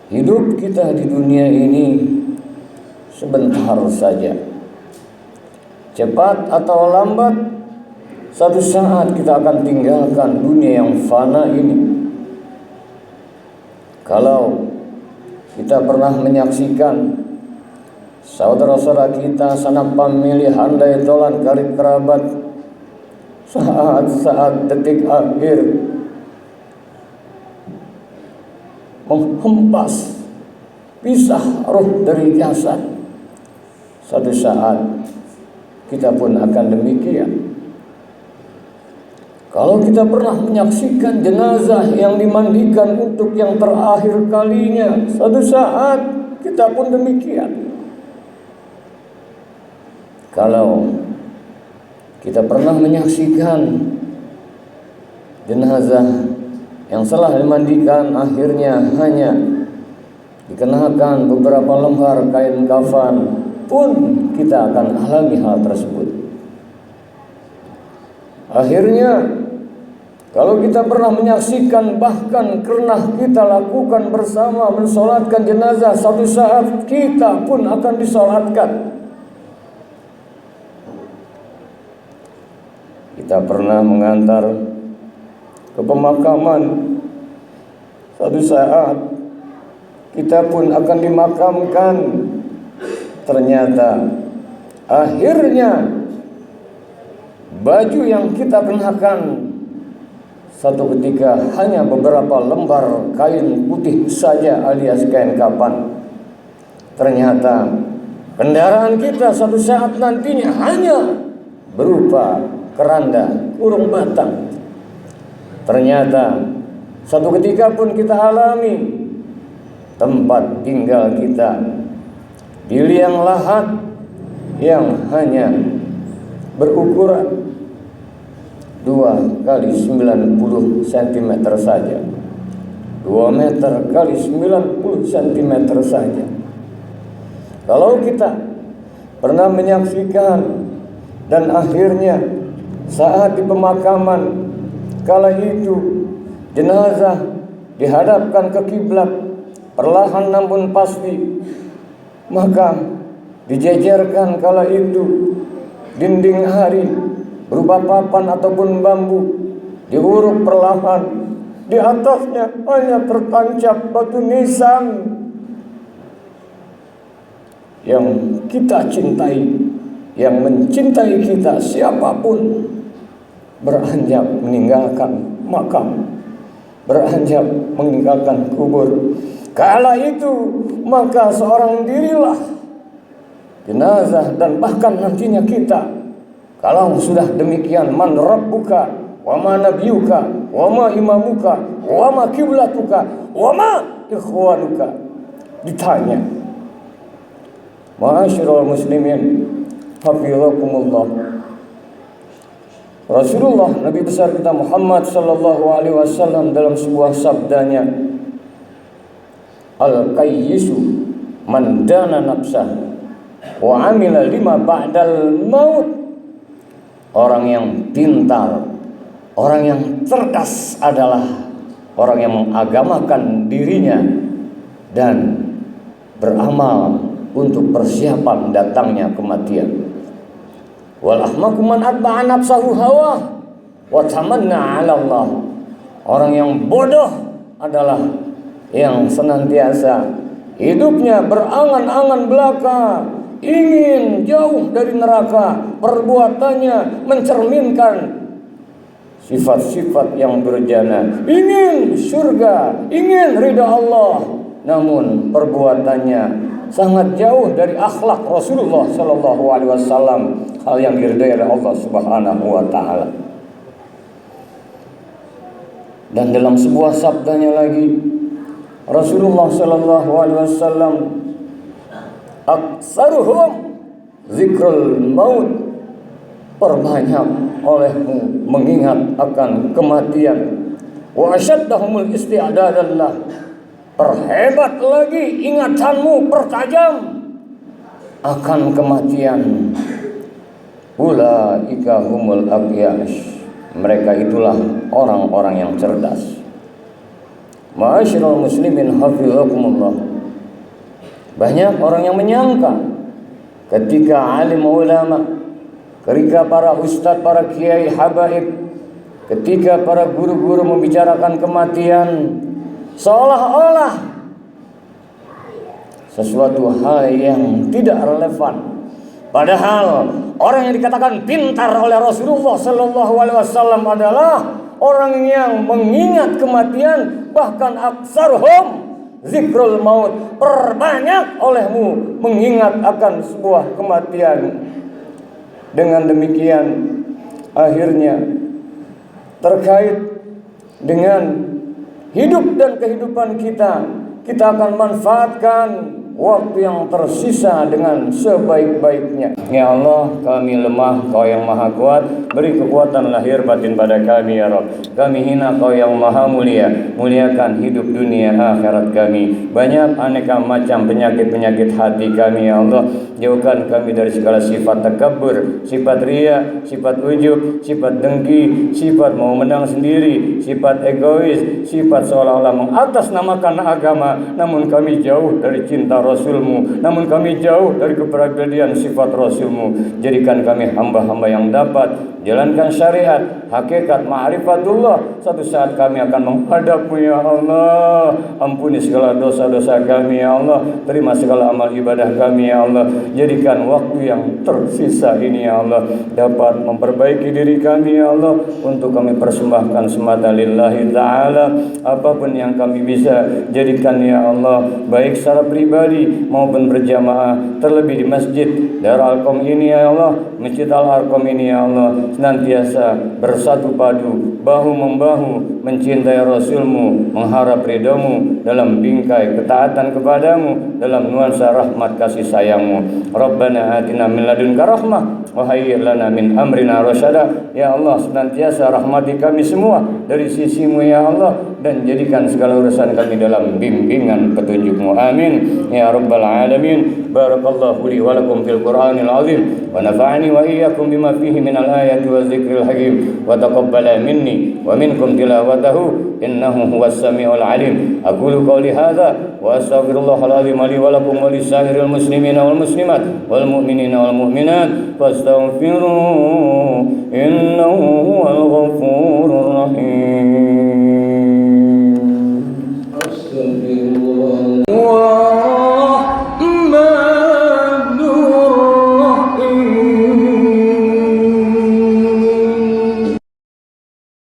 Hidup kita di dunia ini sebentar saja. Cepat atau lambat, satu saat kita akan tinggalkan dunia yang fana ini. Kalau kita pernah menyaksikan saudara-saudara kita, sanak famili, handai tolan, karib kerabat, saat-saat detik akhir menghempas pisah roh dari jasad, satu saat kita pun akan demikian. Kalau kita pernah menyaksikan jenazah yang dimandikan untuk yang terakhir kalinya, satu saat kita pun demikian. Kalau kita pernah menyaksikan jenazah yang setelah dimandikan akhirnya hanya dikenakan beberapa lembar kain kafan, pun kita akan alami hal tersebut. Akhirnya, kalau kita pernah menyaksikan, bahkan pernah kita lakukan bersama mensolatkan jenazah, suatu saat kita pun akan disolatkan. Kita pernah mengantar ke pemakaman, suatu saat kita pun akan dimakamkan. Ternyata akhirnya baju yang kita kenakan satu ketika hanya beberapa lembar kain putih saja alias kain kafan. Ternyata kendaraan kita satu saat nantinya hanya berupa keranda kurung batang. Ternyata satu ketika pun kita alami tempat tinggal kita di liang lahat yang hanya berukuran 2 kali 90 cm saja, 2 meter kali 90 cm saja. Kalau kita pernah menyaksikan dan akhirnya saat di pemakaman, kala itu jenazah dihadapkan ke kiblat, perlahan namun pasti, maka dijejerkan kala itu dinding hari berupa papan ataupun bambu, diuruk perlahan. Di atasnya hanya tertancap batu nisan yang kita cintai, yang mencintai kita, siapapun beranjak meninggalkan makam, beranjak meninggalkan kubur. Kala itu maka seorang dirilah jenazah dan bahkan nantinya kita. Kalau sudah demikian, man rabbuka wa ma nabiyuka wa ma imamuka wa ma kiblatuka wa ma ikhwanuka, ditanya. Ma'asyiral muslimin hafizakumullah, Rasulullah Nabi besar kita Muhammad sallallahu alaihi wasallam dalam sebuah sabdanya, al-qayyisu man dana nafsah wa amila lima ba'dal maut. Orang yang pintar, orang yang cerdas adalah orang yang mengagamakan dirinya dan beramal untuk persiapan datangnya kematian. Wal ahmaku man atba'a nafsahu hawa wa tamanna 'ala Allah. Orang yang bodoh adalah yang senantiasa hidupnya berangan-angan belaka, ingin jauh dari neraka, perbuatannya mencerminkan sifat-sifat yang durjana, ingin surga, ingin ridha Allah, namun perbuatannya sangat jauh dari akhlak Rasulullah sallallahu alaihi wasallam, hal yang diridhai oleh Allah Subhanahu wa taala. Dan dalam sebuah sabdanya lagi, Rasulullah sallallahu alaihi wasallam, aksaruhum zikrul maut, perbanyak olehmu mengingat akan kematian. Wa asyaddahumul isti'dadallah, perhebat lagi ingatanmu, pertajam akan kematian. Ulaika humul aqyas, mereka itulah orang-orang yang cerdas. Ma'asyiral muslimin hafizakumullah. Banyak orang yang menyangka ketika alim ulama, ketika para ustadz, para kiai habaib, ketika para guru-guru membicarakan kematian, seolah-olah sesuatu hal yang tidak relevan. Padahal orang yang dikatakan pintar oleh Rasulullah Sallallahu Alaihi Wasallam adalah orang yang mengingat kematian, bahkan aksarhum zikrul maut, perbanyak olehmu mengingat akan sebuah kematian. Dengan demikian akhirnya terkait dengan hidup dan kehidupan kita akan manfaatkan waktu yang tersisa dengan sebaik-baiknya. Ya Allah, kami lemah, Kau yang maha kuat, beri kekuatan lahir batin pada kami ya Rabb. Kami hina, Kau yang maha mulia, muliakan hidup dunia akhirat kami. Banyak aneka macam penyakit-penyakit hati kami ya Allah. Jauhkan kami dari segala sifat takabur, sifat ria, sifat ujub, sifat dengki, sifat mau menang sendiri, sifat egois, sifat seolah-olah mengatasnamakan agama, namun kami jauh dari cinta Rasulmu, namun kami jauh dari kepribadian sifat Rasulmu. Jadikan kami hamba-hamba yang dapat jalankan syariat, hakikat ma'rifatullah. Satu saat kami akan menghadap-Mu ya Allah. Ampuni segala dosa-dosa kami ya Allah. Terima segala amal ibadah kami ya Allah. Jadikan waktu yang tersisa ini ya Allah dapat memperbaiki diri kami ya Allah, untuk kami persembahkan semata lillahi ta'ala. Apapun yang kami bisa jadikan ya Allah, baik secara pribadi maupun berjamaah, terlebih di masjid Darul Arqam ini ya Allah, Masjid Al-Arqam ini ya Allah, senantiasa bersatu padu, bahu-membahu, mencintai Rasul-Mu, mengharap ridha-Mu, dalam bingkai ketaatan kepadamu, dalam nuansa rahmat kasih sayang-Mu. Rabbana atina min ladunka rahmah wa hayyi' lana min amrina rasyada. Ya Allah, senantiasa rahmati kami semua dari sisi-Mu ya Allah, dan jadikan segala urusan kami dalam bimbingan petunjuk-Mu. Amin ya rabbal alamin. Barakallahu li wa lakum fil Qur'anil azim, wa nafa'ani wa iyyakum bima fihi minal ayati wa dzikril hakim, wa taqabbala minni wa minkum tilawatahu innahu huwas samiul alim. Aqulu qawli hadza wa astaghfirullahal azim li wa lakum wa lisairil muslimina wal muslimat wal mu'minina wal mu'minat fastaghfiruhu innahu huwal ghafurur rahim.